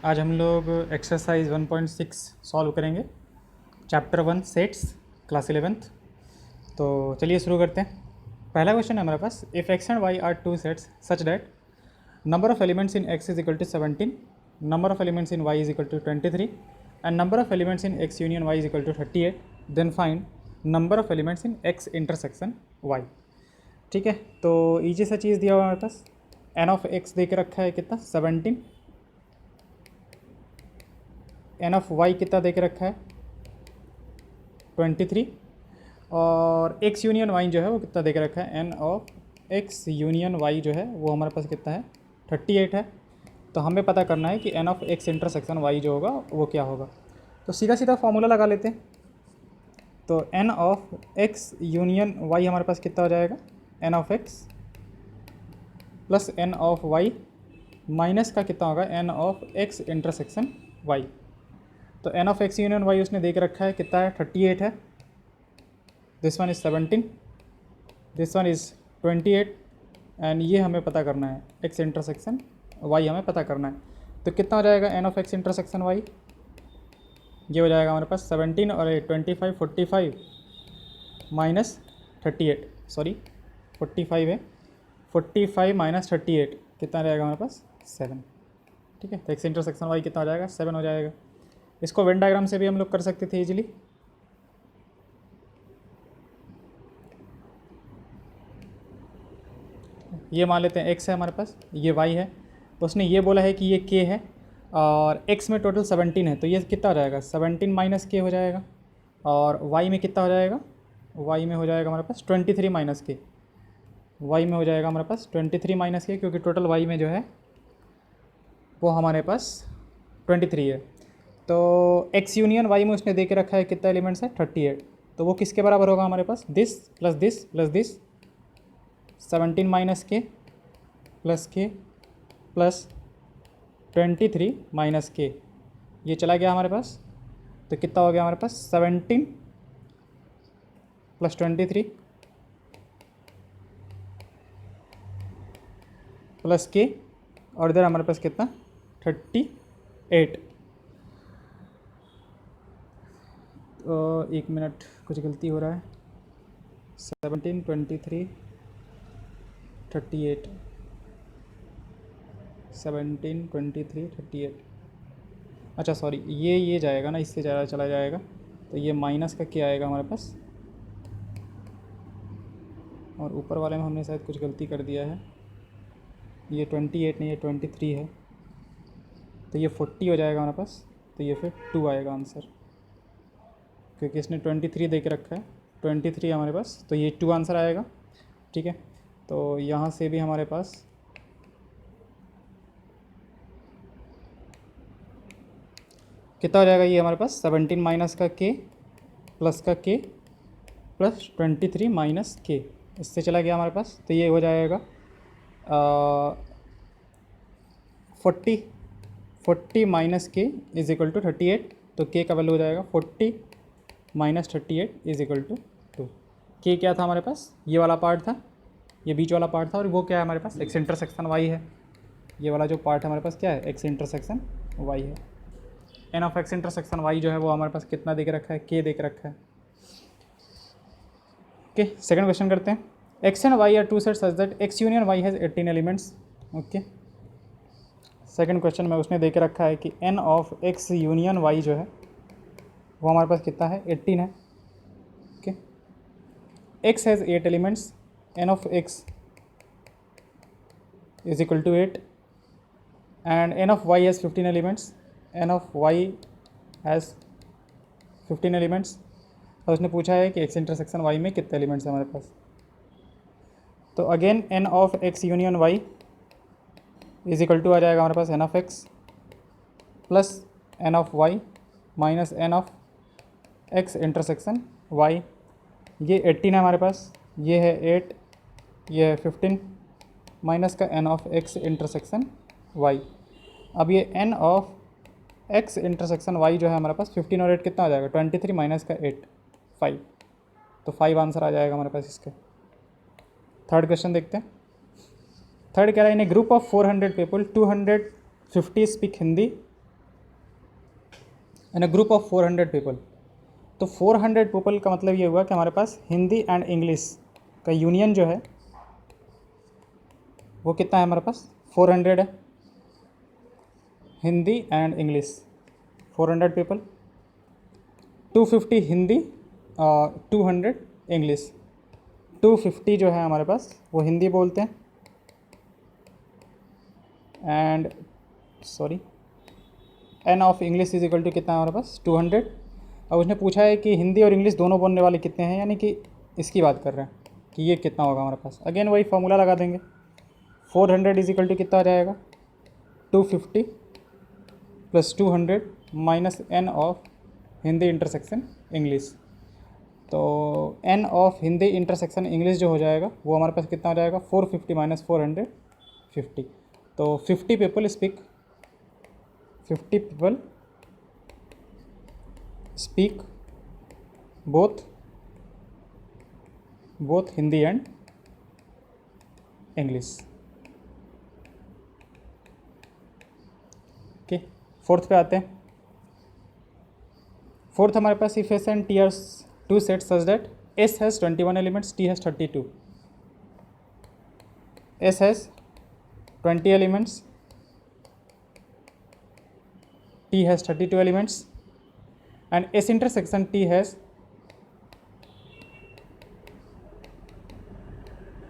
आज हम लोग एक्सरसाइज 1.6 सॉल्व करेंगे, चैप्टर 1 सेट्स, क्लास 11th। तो चलिए शुरू करते हैं। पहला क्वेश्चन है हमारे पास, if X and Y are two sets such that number of elements in X is equal to 17, number of elements in Y is equal to 23 and number of elements in X union Y is equal to 38, then find number of elements in X intersection Y. ठीक है, तो easy सा चीज़ दिया हुआ हमारे पास, N of X दे के रखा है कितना 17, एन ऑफ वाई कितना दे के रखा है 23 और एक्स यूनियन वाई जो है वो कितना दे के रखा है, N of x union y जो है वो हमारे पास कितना है 38 है। तो हमें पता करना है कि N of x intersection y जो होगा वो क्या होगा। तो सीधा सीधा फॉर्मूला लगा लेते हैं। तो N of x union Y हमारे पास कितना हो जाएगा, N of X plus N of Y minus का कितना होगा, N of x intersection Y. तो N of x union Y उसने देख रखा है कितना है 38 है, this one is 17, this one is 28 and ये हमें पता करना है एक्स इंटरसेक्शन वाई हमें पता करना है। तो कितना हो जाएगा N of x intersection Y, ये हो जाएगा हमारे पास 17 और 25 45 माइनस 38, सॉरी 45 है, 45 माइनस 38 कितना रहेगा हमारे पास 7। ठीक है, तो एक्स इंटरसेक्शन वाई कितना हो जाएगा 7 हो जाएगा। इसको वेन डायग्राम से भी हम लोग कर सकते थे इजीली। ये मान लेते हैं x है हमारे पास, ये y है, तो उसने ये बोला है कि ये k है और x में टोटल 17 है, तो ये कितना हो जाएगा 17 माइनस k हो जाएगा। और y में कितना हो जाएगा, y में हो जाएगा हमारे पास 23 माइनस k, y में हो जाएगा हमारे पास 23 माइनस k, क्योंकि टोटल y में जो है वो हमारे पास 23 है। तो x यूनियन y में उसने दे के रखा है कितना एलिमेंट्स है 38, तो वो किसके बराबर होगा हमारे पास, this plus this plus this, 17 minus K plus K plus 23 minus K, ये चला गया हमारे पास। तो कितना हो गया हमारे पास 17 प्लस 23 प्लस के, और इधर हमारे पास कितना 38। तो एक मिनट, कुछ गलती हो रहा है, 17 23 38, 17 23 38, अच्छा सॉरी ये जाएगा ना, इससे ज़्यादा चला जाएगा, तो ये माइनस का क्या आएगा हमारे पास, और ऊपर वाले में हमने शायद कुछ गलती कर दिया है, ये 28 नहीं, ये 23 है, तो ये 40 हो जाएगा हमारे पास। तो ये फिर 2 आएगा आंसर, क्योंकि इसने 23 दे के रखा है, 23 हमारे पास, तो ये 2 आंसर आएगा। ठीक है, तो यहाँ से भी हमारे पास कितना हो जाएगा, ये हमारे पास 17 माइनस का के प्लस का के प्लस 23 माइनस के, इससे चला गया हमारे पास, तो ये हो जाएगा 40 माइनस के इज इक्वल टू 38, तो के का वैल्यू हो जाएगा 40 माइनस 38 इज इक्वल टू 2। के क्या था हमारे पास, ये वाला पार्ट था, ये बीच वाला पार्ट था, और वो क्या है हमारे पास एक्स इंटरसेक्शन वाई है। ये वाला जो पार्ट हमारे पास क्या है, एक्स इंटरसेक्शन वाई है। N of x intersection y जो है वो हमारे पास कितना दे के रखा है, के दे के रखा है। ओके, सेकंड क्वेश्चन करते हैं। X and Y are two sets such that x union y has 18 elements. Okay, second question में उसने दे के रखा है कि N of x union y जो है वो हमारे पास कितना है 18 है। Okay, x has 8 elements, n of x is equal to 8 and n of y has 15 elements, n of y has 15 elements. और उसने पूछा है कि एक्स इंटरसेक्शन वाई में कितने एलिमेंट्स हैं हमारे पास। तो again N of x union Y is equal to आ जाएगा हमारे पास N of X plus N of Y minus N of x intersection Y. ये 18 है हमारे पास, ये है 8, ये है 15 माइनस का n of x intersection y. अब ये n of x intersection y जो है हमारे पास 15 और 8 कितना आ जाएगा 23 माइनस का 8 5, तो 5 आंसर आ जाएगा हमारे पास इसका। थर्ड क्वेश्चन देखते हैं। थर्ड कह रहा है in a group of 400 people 250 speak Hindi in a group of 400 people. तो 400 पीपल का मतलब ये हुआ कि हमारे पास हिंदी एंड इंग्लिश का यूनियन जो है वो कितना है हमारे पास 400 है। Hindi and English 400 people, 250 Hindi और 200 इंग्लिश। 250 जो है हमारे पास वो हिंदी बोलते हैं and sorry n of English is equal to कितना है हमारे पास 200। अब उसने पूछा है कि हिंदी और इंग्लिश दोनों बोलने वाले कितने हैं, यानी कि इसकी बात कर रहे हैं कि ये कितना होगा हमारे पास। अगेन वही फॉर्मूला लगा देंगे, 400 इज इक्वल टू कितना आ जाएगा 250 plus 200 minus N of Hindi intersection English. तो N of Hindi intersection English जो हो जाएगा वो हमारे पास कितना हो जाएगा 450 माइनस 400 50। तो 50 people speak 50 people speak both Hindi and English. Okay, fourth पे आते हैं। फोर्थ हमारे पास if S and T are two set such that S has 21 elements, T has 32। S has 20 elements, T has 32 elements and S intersection T has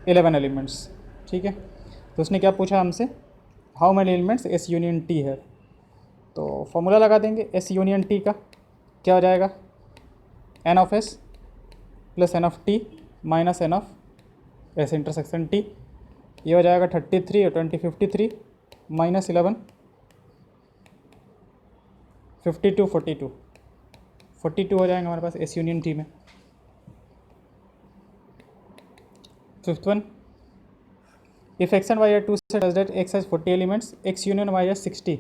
11 elements. ठीक है, तो उसने क्या पूछा हमसे, how many elements S union T है। तो formula लगा देंगे एस यूनियन टी का, क्या हो जाएगा N of S plus N of T minus N of S intersection t. ये हो जाएगा 33 और 20 53 माइनस 11 52 42 हो जाएंगे हमारे पास एस यूनियन टी में। Fifth one, if x and y are two sets such that x has 40 elements, x union y has 60,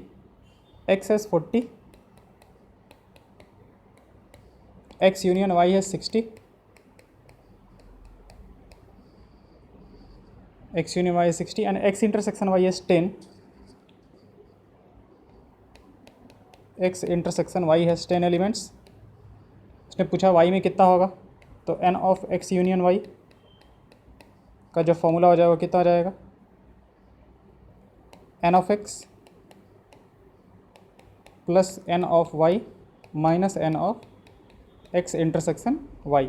x has 40, x union y has 60, x union y is 60 and x intersection y is 10, x intersection y has 10 elements। उसने पूछा y में कितना होगा, तो n of x union y का जो formula हो जाएगा कितना हो जाएगा n of x plus n of y minus n of x intersection y।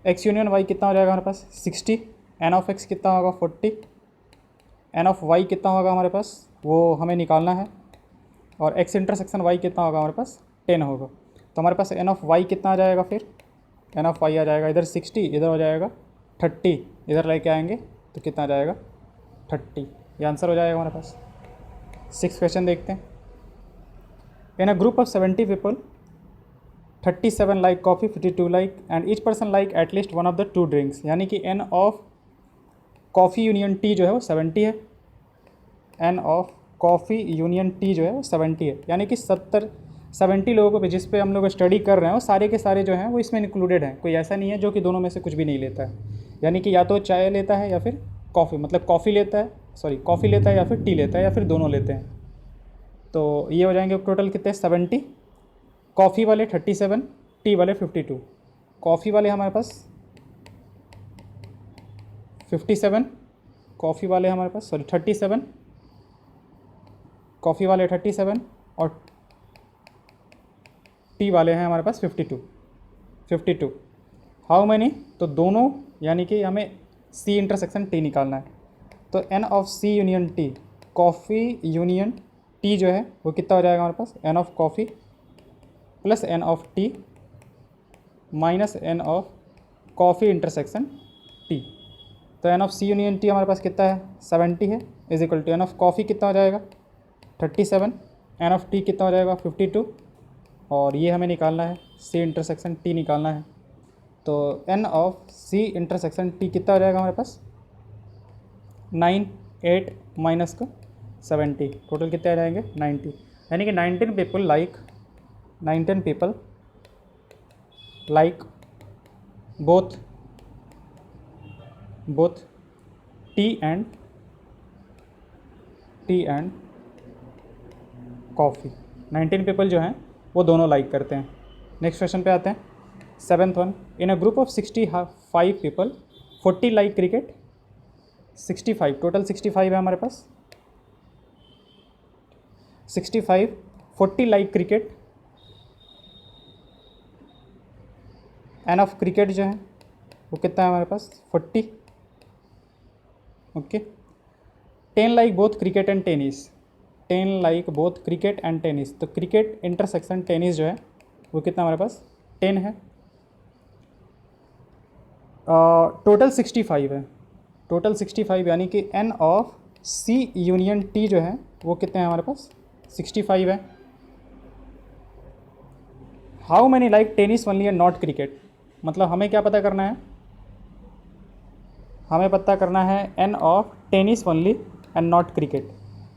x union y कितना हो जाएगा हमारे पास 60, n ऑफ x कितना होगा 40, n ऑफ y कितना होगा हमारे पास वो हमें निकालना है, और x इंटरसेक्शन y कितना होगा हमारे पास 10 होगा। तो हमारे पास n ऑफ y कितना आ जाएगा, फिर n ऑफ y आ जाएगा इधर 60, इधर हो जाएगा 30, इधर लेके आएंगे तो कितना आ जाएगा 30। ये आंसर हो जाएगा हमारे पास। 6 क्वेश्चन देखते हैं। In a group of 70 people 37 like coffee, 52 like and each person like at least one of the two drinks, यानी कि N of coffee union T जो है वो 70 है, N of coffee union T जो है वो 70 है, यानी कि 70 लोगों पे जिस पे हम लोग स्टडी कर रहे हैं वो सारे के सारे जो हैं वो इसमें इंक्लूडेड हैं। कोई ऐसा नहीं है जो कि दोनों में से कुछ भी नहीं लेता है, यानी कि या तो चाय लेता है या फिर कॉफ़ी, मतलब कॉफ़ी लेता है या फिर टी लेता है या फिर दोनों लेते हैं। तो ये हो जाएंगे टोटल कितने 70, कॉफ़ी वाले 37, टी वाले 52। कॉफ़ी वाले हमारे पास 57, कॉफ़ी वाले हमारे पास 37, कॉफ़ी वाले 37 और टी वाले हैं हमारे पास 52। हाउ मैनी, तो दोनों, यानी कि हमें सी इंटरसेक्शन टी निकालना है। तो N of C union T, coffee union T जो है वो कितना हो जाएगा हमारे पास N of coffee plus N of T minus N of coffee intersection tea. तो N of C union T हमारे पास कितना है 70 है, is equal to N of coffee कितना हो जाएगा 37, एन ऑफ टी कितना हो जाएगा 52, और ये हमें निकालना है सी इंटरसेक्शन टी निकालना है। तो N of C intersection t कितना हो जाएगा हमारे पास 9 8 माइनस का 70, टोटल कितने आ जाएंगे 90, यानी कि 19 people like both T and coffee. 19 people जो हैं वो दोनों लाइक करते हैं। नेक्स्ट क्वेश्चन पे आते हैं, 7th one, in a group of 65 people 40 like cricket, 65 total 65 है हमारे पास, 65 40 like cricket, n of cricket जो है वो कितना है हमारे पास 40, okay. 10 like both cricket and tennis, 10 like both cricket and tennis, तो क्रिकेट इंटरसेक्शन टेनिस जो है वो कितना हमारे पास 10 है। टोटल 65 है, टोटल 65 यानी कि N of C union T जो है वो कितने हैं हमारे पास 65 है। How many like tennis only and not cricket, मतलब हमें क्या पता करना है, हमें पता करना है N of tennis only and not cricket,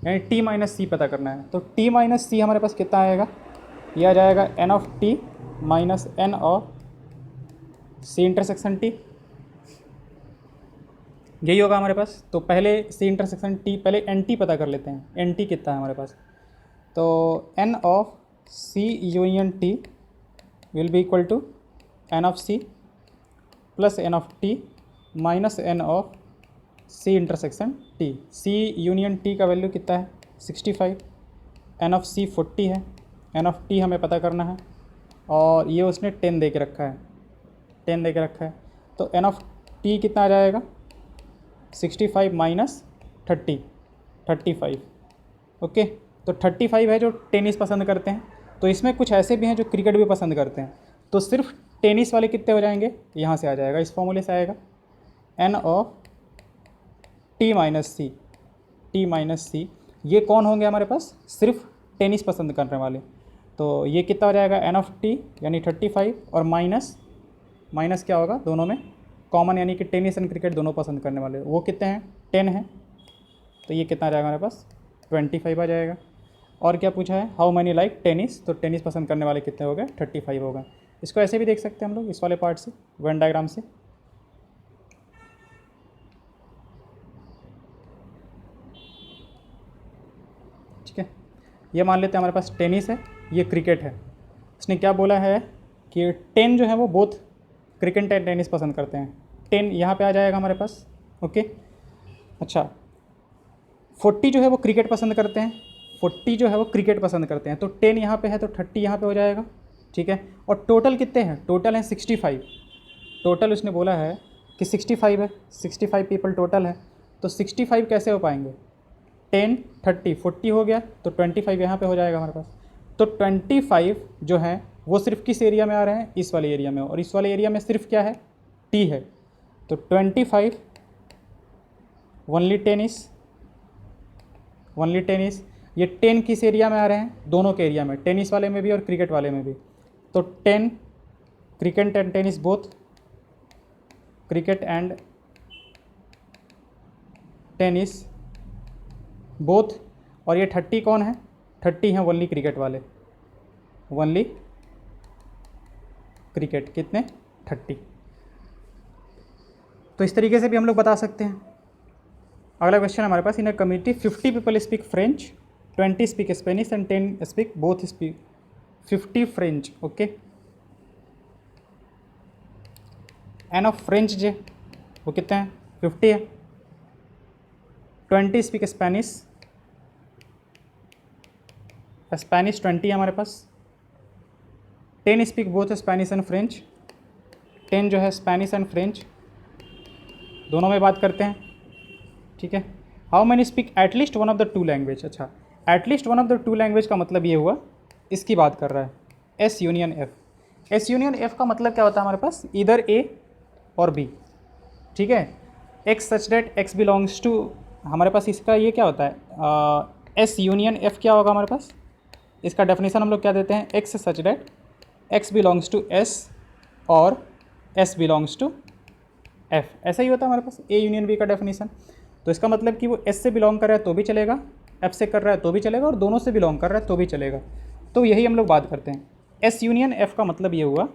यानी टी माइनस सी पता करना है। तो टी माइनस सी हमारे पास कितना आएगा, ये आ जाएगा N of T minus N of C intersection T, यही होगा हमारे पास। तो पहले सी इंटरसेक्शन टी, पहले एन टी पता कर लेते हैं, एन टी कितना है हमारे पास। तो N of C union T will be equal to N of C plus N of T minus N of C intersection T. C union T का वैल्यू कितना है 65, एन ऑफ सी 40 है, एन ऑफ टी हमें पता करना है, और ये उसने 10 दे के रखा है, 10 दे के रखा है। तो एन ऑफ टी कितना आ जाएगा 65 माइनस 30, 35, ओके। तो 35 है जो टेनिस पसंद करते हैं, तो इसमें कुछ ऐसे भी हैं जो क्रिकेट भी पसंद करते हैं, तो सिर्फ टेनिस वाले कितने हो जाएंगे, यहाँ से आ जाएगा, इस फॉर्मूले से आएगा N of T minus C, T minus C, ये कौन होंगे हमारे पास सिर्फ टेनिस पसंद करने वाले। तो ये कितना हो जाएगा एन ऑफ टी यानी 35 और माइनस, माइनस क्या होगा दोनों में कॉमन, यानी कि टेनिस एंड क्रिकेट दोनों पसंद करने वाले, वो कितने हैं 10 हैं, तो ये कितना आ जाएगा हमारे पास 25 आ जाएगा। और क्या पूछा है, हाउ मैनी लाइक टेनिस, तो टेनिस पसंद करने वाले कितने हो गए 35 हो गए। इसको ऐसे भी देख सकते हैं हम लोग इस वाले पार्ट से, वेन डायग्राम से, ठीक है। ये मान लेते हैं हमारे पास टेनिस है, ये क्रिकेट है। इसने क्या बोला है कि 10 जो है वो बोथ क्रिकेट एंड टेनिस पसंद करते हैं, 10 यहाँ पे आ जाएगा हमारे पास, ओके। अच्छा 40 जो है वो क्रिकेट पसंद करते हैं, 40 जो है वो क्रिकेट पसंद करते हैं, तो 10 यहाँ पे है तो 30 यहाँ पे हो जाएगा, ठीक है। और टोटल कितने हैं, टोटल हैं 65, टोटल उसने बोला है कि 65 है, 65 पीपल टोटल है, तो 65 कैसे हो पाएंगे, 10 30 40 हो गया, तो 25 यहाँ पे हो जाएगा हमारे पास। तो 25 जो है वो सिर्फ किस एरिया में आ रहे हैं, इस वाले एरिया में, और इस वाले एरिया में सिर्फ क्या है टी है, तो 25 ओनली टेनिस, ओनली टेनिस। ये 10 किस एरिया में आ रहे हैं, दोनों के एरिया में, टेनिस वाले में भी और क्रिकेट वाले में भी, तो 10 cricket and tennis both, cricket and tennis both, और ये 30 कौन है, 30 हैं ओनली क्रिकेट वाले, ओनली क्रिकेट, कितने 30। तो इस तरीके से भी हम लोग बता सकते हैं। अगला क्वेश्चन हमारे पास, in a community 50 people speak French, 20 speak Spanish and 10 speak both speak 50 French, okay. N of French जो वो कितने हैं 50 है, 20 स्पीक स्पेनिश, स्पेनिश 20 है हमारे पास, 10 speak both Spanish and French, 10 जो है स्पेनिश एंड फ्रेंच दोनों में बात करते हैं, ठीक है। How many speak at least one of the two language, अच्छा at least one of the two language का मतलब ये हुआ, इसकी बात कर रहा है, S union F. S union F का मतलब क्या होता है हमारे पास, इधर ए और बी, ठीक है। X such that x belongs to, हमारे पास इसका ये क्या होता है एस यूनियन एफ क्या होगा हमारे पास, इसका डेफिनेशन हम लोग क्या देते हैं, x such that x belongs to S और एस बिलोंग्स टू एफ, ऐसा ही होता है हमारे पास ए यूनियन बी का डेफिनेशन। तो इसका मतलब कि वो एस से बिलोंग कर रहा है तो भी चलेगा, एफ से कर रहा है तो भी चलेगा, और दोनों से बिलोंग कर रहा है तो भी चलेगा। तो यही हम लोग बात करते हैं। एस यूनियन एफ का मतलब ये हुआ,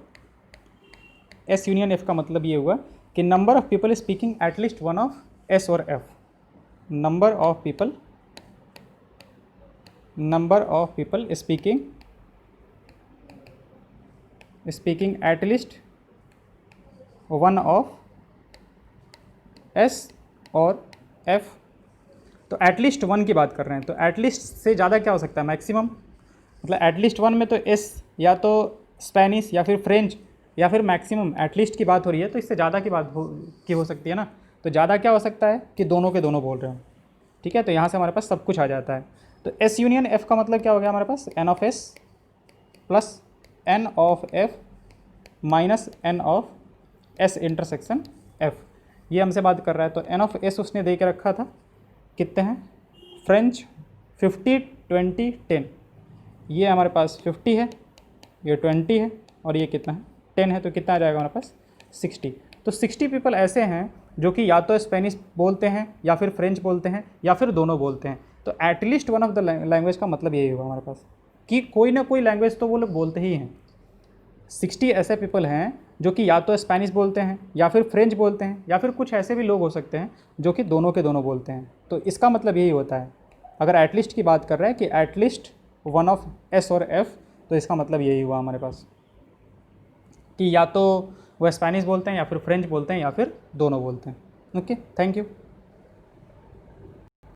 एस यूनियन एफ का मतलब ये हुआ कि number of people speaking at least one of S और F, number of people speaking speaking at least one of S और एफ। तो एटलीस्ट वन की बात कर रहे हैं, तो एटलीस्ट से ज़्यादा क्या हो सकता है, मैक्सिमम। मतलब एटलीस्ट वन में तो एस या तो स्पेनिश या फिर फ्रेंच या फिर मैक्सिमम, एटलीस्ट की बात हो रही है तो इससे ज़्यादा की बात हो सकती है ना। तो ज़्यादा क्या हो सकता है कि दोनों के दोनों बोल रहे हो, ठीक है। तो यहाँ से हमारे पास सब कुछ आ जाता है। तो एस यूनियन एफ का मतलब क्या हो गया हमारे पास, N of S plus N of F minus N of S intersection F. ये हमसे बात कर रहा है। तो एन ऑफ एस उसने दे के रखा था, कितने हैं, फ्रेंच 50 20 10। ये हमारे पास 50 है, ये 20 है और ये कितना है 10 है। तो कितना आ जाएगा हमारे पास 60। तो 60 पीपल ऐसे हैं जो कि या तो स्पेनिश बोलते हैं या फिर फ्रेंच बोलते हैं या फिर दोनों बोलते हैं। तो at least one of the language का मतलब यही होगा हमारे पास कि कोई ना कोई लैंग्वेज तो वो लोग बोलते ही हैं। 60 ऐसे पीपल हैं जो कि या तो स्पेनिश बोलते हैं या फिर फ्रेंच बोलते हैं या फिर कुछ ऐसे भी लोग हो सकते हैं जो कि दोनों के दोनों बोलते हैं। तो इसका मतलब यही होता है, अगर एटलीस्ट की बात कर रहे हैं कि एटलीस्ट वन ऑफ एस और एफ, तो इसका मतलब यही हुआ हमारे पास कि या तो वह स्पेनिश बोलते हैं या फिर फ्रेंच बोलते हैं या फिर दोनों बोलते हैं। Okay, thank you.